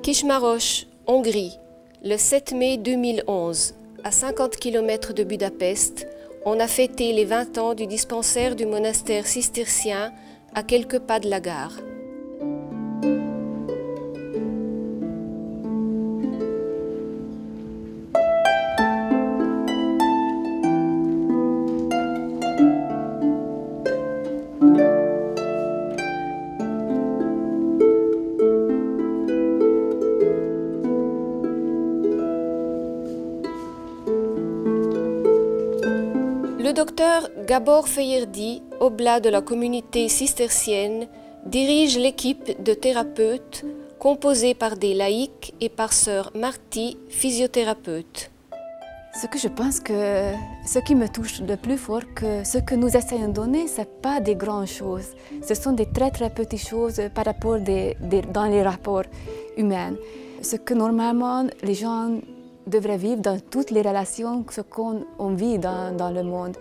Kismaros, Hongrie, le 7 mai 2011, à 50 km de Budapest, on a fêté les 20 ans du dispensaire du monastère cistercien à quelques pas de la gare. Le docteur Gabor Feyerdi, oblat de la communauté cistercienne, dirige l'équipe de thérapeutes composée par des laïcs et par sœur Marti, physiothérapeute. Ce que je pense que ce qui me touche le plus fort, que ce que nous essayons de donner, ce n'est pas des grandes choses. Ce sont des très petites choses par rapport dans les rapports humains. Ce que normalement les gens devrait vivre dans toutes les relations qu'on vit dans le monde.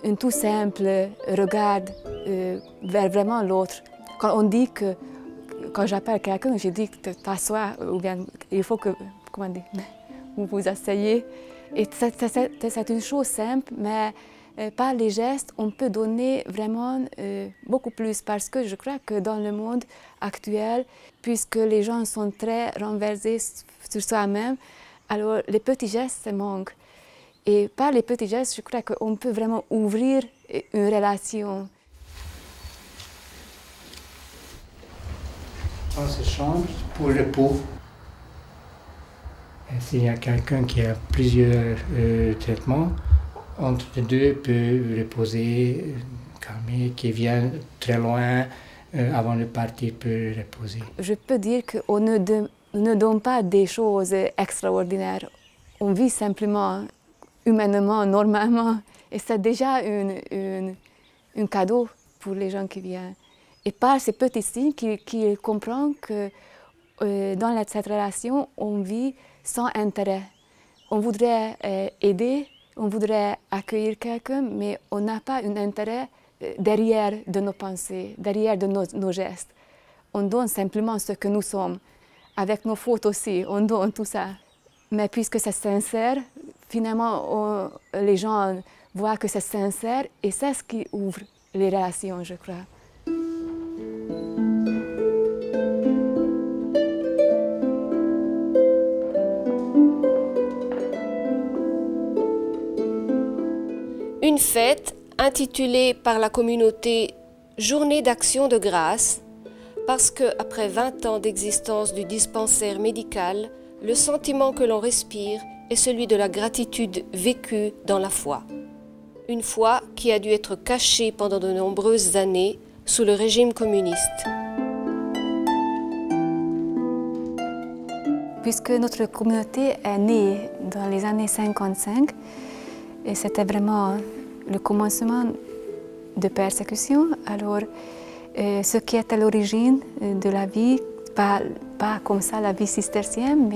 Un tout simple regard vers vraiment l'autre. Quand on dit que, quand j'appelle quelqu'un, je dis que t'assois, ou bien il faut que, comment dire, vous vous asseyez. Et c'est une chose simple, mais par les gestes, on peut donner vraiment beaucoup plus, parce que je crois que dans le monde actuel, puisque les gens sont très renversés sur soi-même, alors les petits gestes, ça manque. Et par les petits gestes, je crois qu'on peut vraiment ouvrir une relation. Dans cette chambre, pour le repos. S'il y a quelqu'un qui a plusieurs traitements, entre les deux peut reposer, calmer, qui vient très loin, avant de partir peut reposer. Je peux dire qu'on ne donne pas des choses extraordinaires. On vit simplement, humainement, normalement. Et c'est déjà un cadeau pour les gens qui viennent. Et par ces petits signes qu'ils comprennent que dans cette relation, on vit sans intérêt. On voudrait aider, on voudrait accueillir quelqu'un, mais on n'a pas un intérêt derrière de nos pensées, derrière de nos gestes. On donne simplement ce que nous sommes. Avec nos fautes aussi, on donne tout ça. Mais puisque c'est sincère, finalement, les gens voient que c'est sincère et c'est ce qui ouvre les relations, je crois. Une fête intitulée par la communauté « Journée d'action de grâce » parce qu'après 20 ans d'existence du dispensaire médical, le sentiment que l'on respire est celui de la gratitude vécue dans la foi. Une foi qui a dû être cachée pendant de nombreuses années sous le régime communiste. Puisque notre communauté est née dans les années 55, et c'était vraiment le commencement de persécution, alors ce qui est à l'origine de la vie, pas comme ça la vie cistercienne,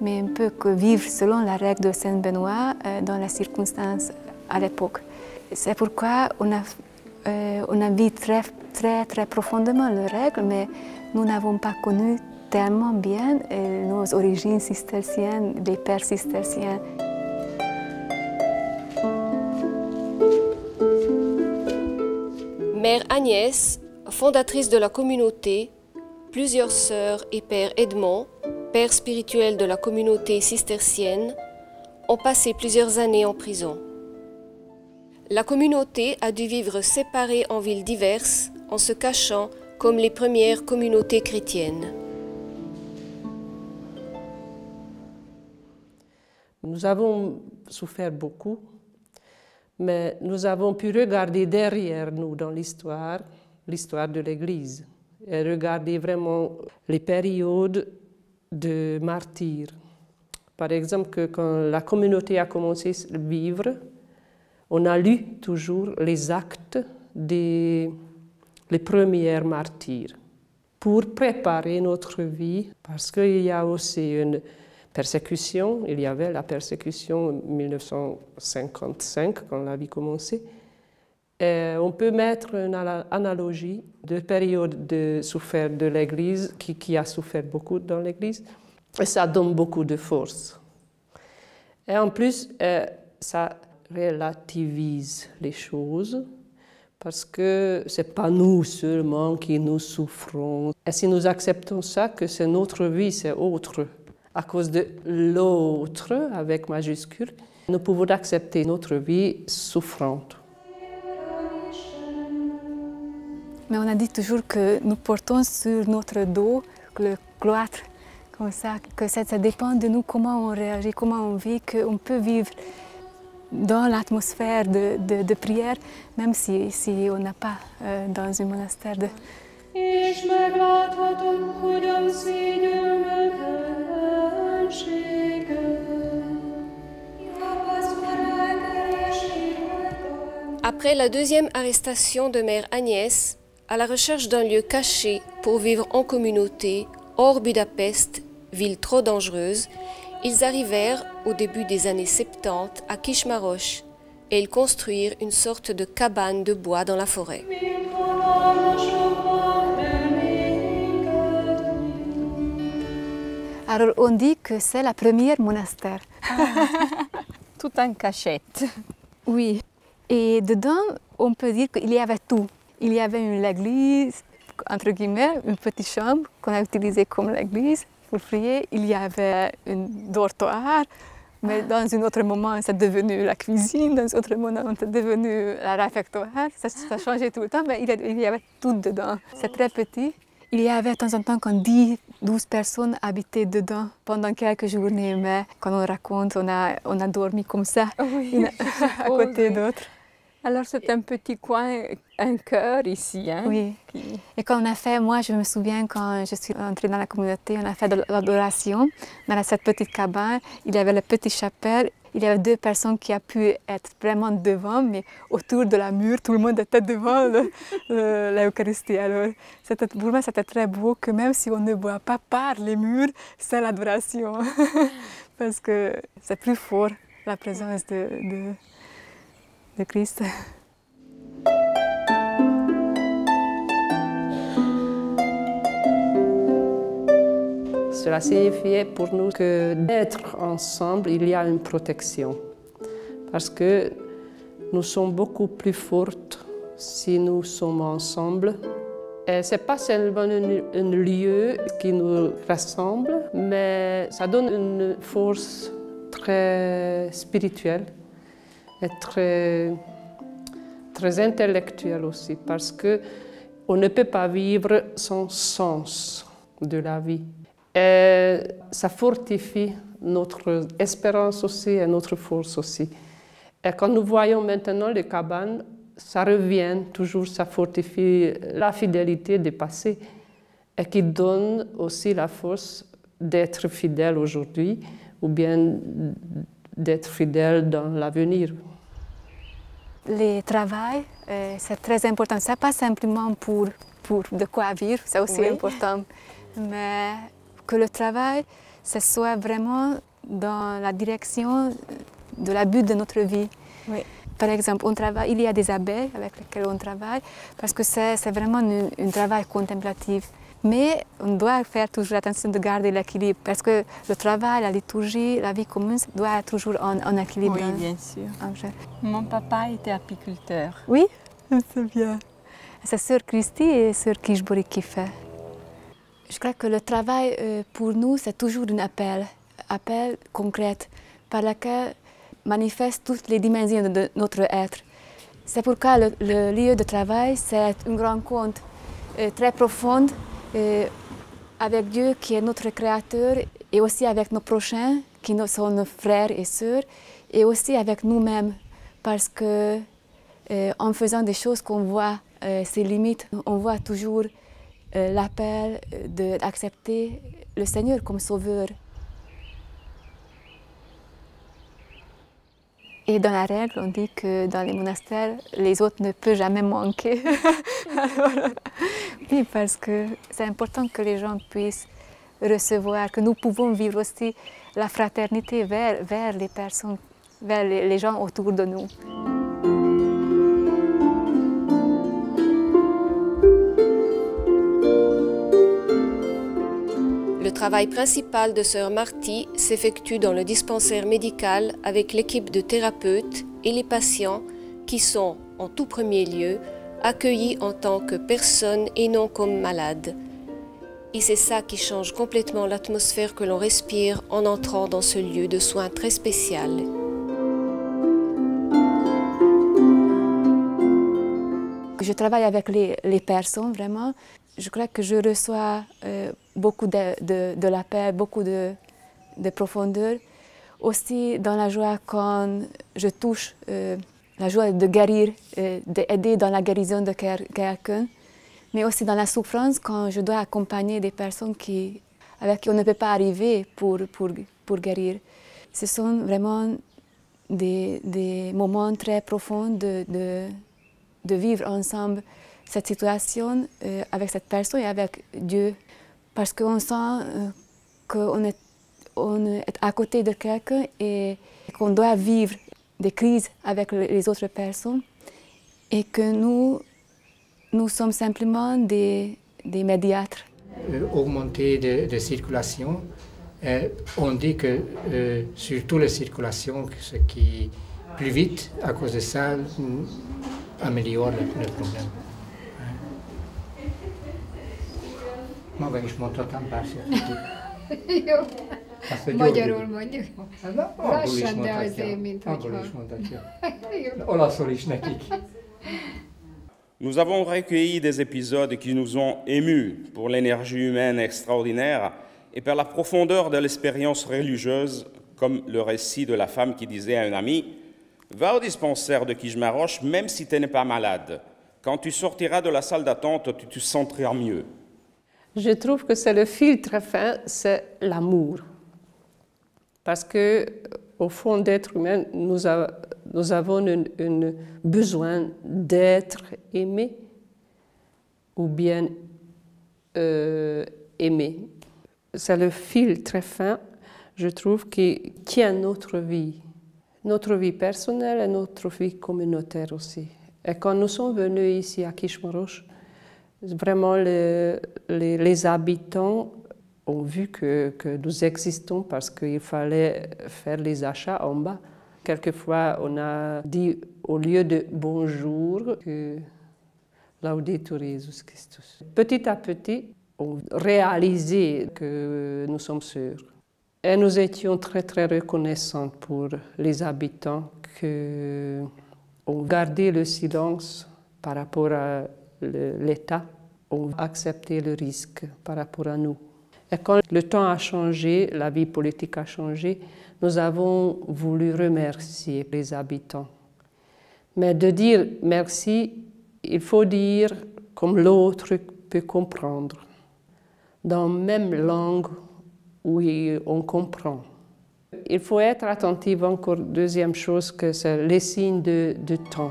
mais un peu que vivre selon la règle de Saint-Benoît dans les circonstances à l'époque. C'est pourquoi on a vécu très profondément les règles, mais nous n'avons pas connu tellement bien nos origines cisterciennes, les pères cisterciens. Mère Agnès, fondatrice de la communauté, plusieurs sœurs et père Edmond, père spirituel de la communauté cistercienne, ont passé plusieurs années en prison. La communauté a dû vivre séparée en villes diverses, en se cachant comme les premières communautés chrétiennes. Nous avons souffert beaucoup, mais nous avons pu regarder derrière nous dans l'histoire de l'Église, et regarder vraiment les périodes de martyrs. Par exemple, quand la communauté a commencé à vivre, on a lu toujours les actes des premiers martyrs pour préparer notre vie, parce qu'il y a aussi une persécution. Il y avait la persécution en 1955, quand la vie commençait. On peut mettre une analogie de période de souffert de l'Église, qui a souffert beaucoup dans l'Église, et ça donne beaucoup de force. Et en plus, ça relativise les choses, parce que ce n'est pas nous seulement qui nous souffrons. Et si nous acceptons ça, que c'est notre vie, c'est autre, à cause de l'autre, avec majuscule, nous pouvons accepter notre vie souffrante. Mais on a dit toujours que nous portons sur notre dos le cloître, comme ça, que ça dépend de nous, comment on réagit, comment on vit, qu'on peut vivre dans l'atmosphère de prière, même si on n'a pas dans un monastère de... Après la deuxième arrestation de Mère Agnès, à la recherche d'un lieu caché pour vivre en communauté, hors Budapest, ville trop dangereuse, ils arrivèrent au début des années 70 à Kismaros et ils construisirent une sorte de cabane de bois dans la forêt. Alors on dit que c'est la première monastère. Tout en cachette. Oui. Et dedans, on peut dire qu'il y avait tout. Il y avait une église, entre guillemets, une petite chambre qu'on a utilisée comme l'église pour prier. Il y avait un dortoir, mais dans un autre moment, c'est devenu la cuisine, dans un autre moment, c'est devenu la réfectoire. Ça changeait tout le temps, mais il y avait tout dedans. C'est très petit. Il y avait de temps en temps quand 10, 12 personnes habitaient dedans pendant quelques journées, mais quand on raconte, on a dormi comme ça, oui, à côté d'autres. Alors c'est un petit coin, un cœur ici. Hein, oui. Et quand on a fait, moi je me souviens quand je suis entrée dans la communauté, on a fait de l'adoration dans cette petite cabane. Il y avait la petite chapelle. Il y avait 2 personnes qui ont pu être vraiment devant, mais autour de la mur, tout le monde était devant l'Eucharistie. Alors pour moi c'était très beau que même si on ne voit pas par les murs, c'est l'adoration. Parce que c'est plus fort la présence de Christ. Cela signifiait pour nous que d'être ensemble, il y a une protection. Parce que nous sommes beaucoup plus fortes si nous sommes ensemble. Et ce n'est pas seulement un lieu qui nous rassemble, mais ça donne une force très spirituelle et très intellectuelle aussi, parce qu'on ne peut pas vivre sans sens de la vie. Et ça fortifie notre espérance aussi et notre force aussi. Et quand nous voyons maintenant les cabanes, ça revient toujours, ça fortifie la fidélité des passés et qui donne aussi la force d'être fidèle aujourd'hui ou bien d'être fidèle dans l'avenir. Le travail, c'est très important. Ce n'est pas simplement pour de quoi vivre, c'est aussi important, mais que le travail, ce soit vraiment dans la direction de la but de notre vie. Oui. Par exemple, il y a des abeilles avec lesquelles on travaille, parce que c'est vraiment un travail contemplatif. Mais on doit faire toujours attention de garder l'équilibre, parce que le travail, la liturgie, la vie commune doit être toujours en équilibre. Oui, bien sûr. Mon papa était apiculteur. Oui, c'est bien. C'est Sœur Christy et Sœur Kishbori qui fait. Je crois que le travail, pour nous, c'est toujours un appel concret, par lequel manifeste toutes les dimensions de notre être. C'est pourquoi le lieu de travail, c'est une rencontre très profonde avec Dieu qui est notre Créateur et aussi avec nos prochains qui sont nos frères et sœurs et aussi avec nous-mêmes parce que en faisant des choses qu'on voit ses limites, on voit toujours l'appel d'accepter le Seigneur comme Sauveur. Et dans la règle, on dit que dans les monastères, les autres ne peuvent jamais manquer. Alors, oui, parce que c'est important que les gens puissent recevoir, que nous pouvons vivre aussi la fraternité vers les personnes, vers les gens autour de nous. travail principal de sœur Marty s'effectue dans le dispensaire médical avec l'équipe de thérapeutes et les patients qui sont, en tout premier lieu, accueillis en tant que personnes et non comme malades. Et c'est ça qui change complètement l'atmosphère que l'on respire en entrant dans ce lieu de soins très spécial. Je travaille avec les personnes, vraiment. Je crois que je reçois beaucoup de la paix, beaucoup de profondeur. Aussi dans la joie quand je touche la joie de guérir, d'aider dans la guérison de quelqu'un. Mais aussi dans la souffrance quand je dois accompagner des personnes avec qui on ne peut pas arriver pour guérir. Ce sont vraiment des moments très profonds de vivre ensemble cette situation avec cette personne et avec Dieu. Parce qu'on sent qu'on est à côté de quelqu'un et qu'on doit vivre des crises avec les autres personnes et que nous sommes simplement des médiatres. Augmenter de circulation, on dit que surtout la circulation, ce qui plus vite, à cause de ça, améliore le problème. Ma meg is mondhatom pár szót. Jó. Magyarul mondjuk. Lassan, de azért, mint Angol is mondhatja. Olaszul is nekik. Nous avons recueilli des épisodes qui nous ont émus pour l'énergie humaine extraordinaire et par la profondeur de l'expérience religieuse, comme le récit de la femme qui disait à un ami « Va au dispensaire de Kishmarosh, même si tu n'es pas malade. Quand tu sortiras de la salle d'attente, tu te sentiras mieux. » Je trouve que c'est le fil très fin, c'est l'amour. Parce que, au fond d'être humain, nous avons un besoin d'être aimé ou bien aimé. C'est le fil très fin, je trouve, qui tient notre vie personnelle et notre vie communautaire aussi. Et quand nous sommes venus ici à Kishmarosh, vraiment les habitants ont vu que nous existons parce qu'il fallait faire les achats en bas. Quelquefois, on a dit au lieu de bonjour que Laudetur Jesus Christus. Petit à petit, on réalisait que nous sommes sœurs. Et nous étions très, très reconnaissants pour les habitants qui ont gardé le silence par rapport à l'État, ont accepté le risque par rapport à nous. Et quand le temps a changé, la vie politique a changé, nous avons voulu remercier les habitants. Mais de dire merci, il faut dire comme l'autre peut comprendre, dans la même langue où on comprend. Il faut être attentif encore, deuxième chose, que c'est les signes de temps.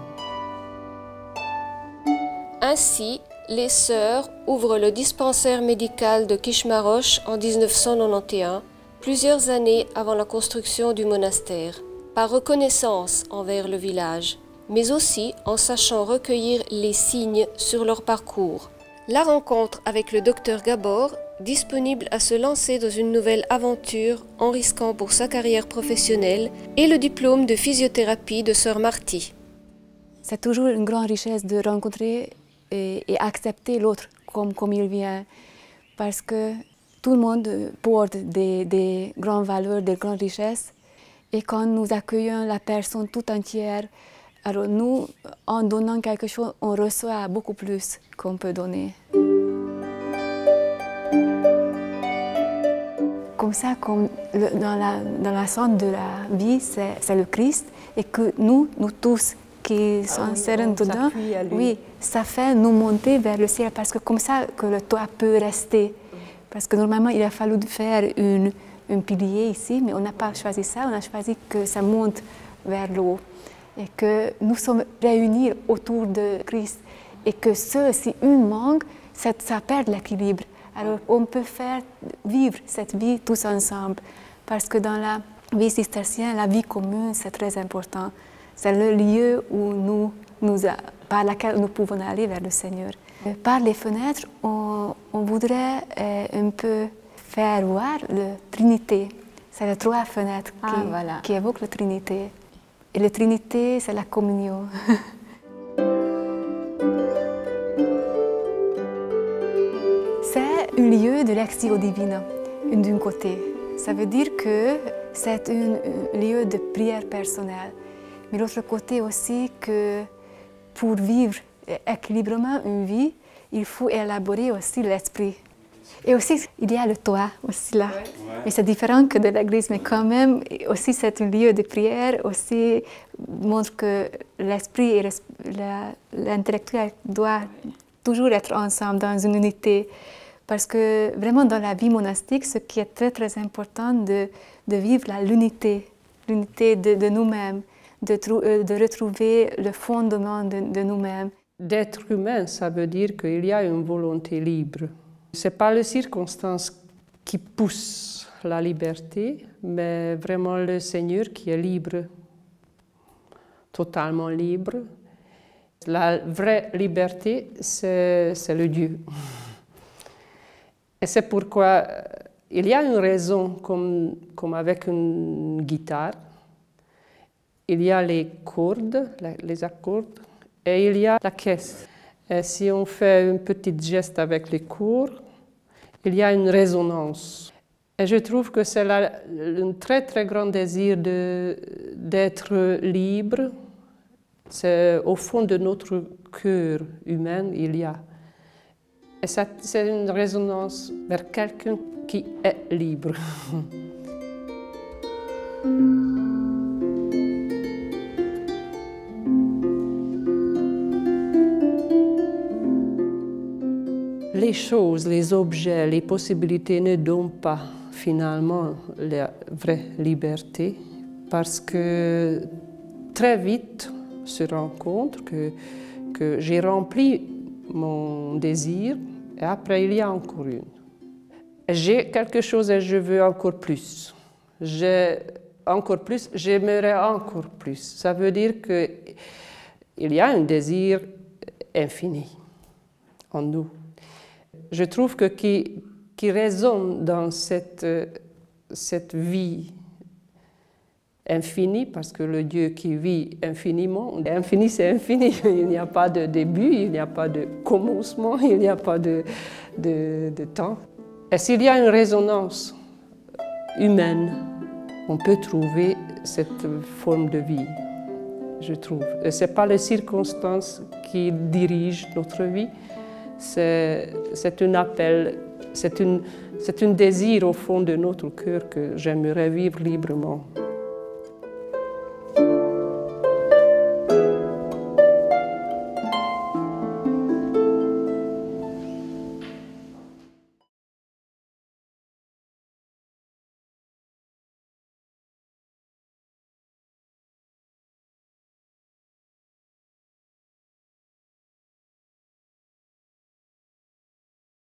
Ainsi, les sœurs ouvrent le dispensaire médical de Kishmarosh en 1991, plusieurs années avant la construction du monastère, par reconnaissance envers le village, mais aussi en sachant recueillir les signes sur leur parcours. La rencontre avec le docteur Gabor, disponible à se lancer dans une nouvelle aventure en risquant pour sa carrière professionnelle, et le diplôme de physiothérapie de sœur Marty. C'est toujours une grande richesse de rencontrer et accepter l'autre comme il vient, parce que tout le monde porte des grandes valeurs, des grandes richesses, et quand nous accueillons la personne tout entière, alors nous, en donnant quelque chose, on reçoit beaucoup plus qu'on peut donner. Comme ça, comme dans la centre de la vie, c'est le Christ, et que nous tous qui sont serrés dedans, oui, ça fait nous monter vers le ciel, parce que comme ça que le toit peut rester. Parce que normalement, il a fallu faire un pilier ici, mais on n'a pas choisi ça, on a choisi que ça monte vers l'eau. Et que nous sommes réunis autour de Christ. Et que si une manque, ça perd l'équilibre. Alors on peut faire vivre cette vie tous ensemble. Parce que dans la vie cistercienne, la vie commune, c'est très important. C'est le lieu où par lequel nous pouvons aller vers le Seigneur. Par les fenêtres, on voudrait un peu faire voir la Trinité. C'est les 3 fenêtres voilà. qui évoquent la Trinité. Et la Trinité, c'est la communion. C'est un lieu de lectio divina, d'un côté. Ça veut dire que c'est un lieu de prière personnelle. Mais l'autre côté aussi que pour vivre équilibrement une vie, il faut élaborer aussi l'esprit. Et aussi, il y a le toit aussi là. Mais c'est différent que de l'église, mais quand même, aussi c'est un lieu de prière, aussi montre que l'esprit et l'intellectuel doivent toujours être ensemble dans une unité. Parce que vraiment dans la vie monastique, ce qui est très très important de vivre l'unité de nous-mêmes, de retrouver le fondement de nous-mêmes. D'être humain, ça veut dire qu'il y a une volonté libre. Ce n'est pas les circonstances qui poussent la liberté, mais vraiment le Seigneur qui est libre, totalement libre. La vraie liberté, c'est le Dieu. Et c'est pourquoi il y a une raison, comme avec une guitare, il y a les cordes, les accords, et il y a la caisse. Et si on fait un petit geste avec les cordes, il y a une résonance. Et je trouve que c'est un très très grand désir d'être libre. C'est au fond de notre cœur humain, il y a. Et c'est une résonance vers quelqu'un qui est libre. Les choses, les objets, les possibilités ne donnent pas finalement la vraie liberté parce que très vite on se rend compte que j'ai rempli mon désir et après il y a encore une. J'ai quelque chose et je veux encore plus. J'ai encore plus, j'aimerais encore plus. Ça veut dire qu'il y a un désir infini en nous. Je trouve que qui résonne dans cette vie infinie, parce que le Dieu qui vit infiniment, infini c'est infini, il n'y a pas de début, il n'y a pas de commencement, il n'y a pas de temps. Et s'il y a une résonance humaine, on peut trouver cette forme de vie, je trouve. Ce n'est pas les circonstances qui dirigent notre vie, c'est un appel, c'est un désir au fond de notre cœur que j'aimerais vivre librement.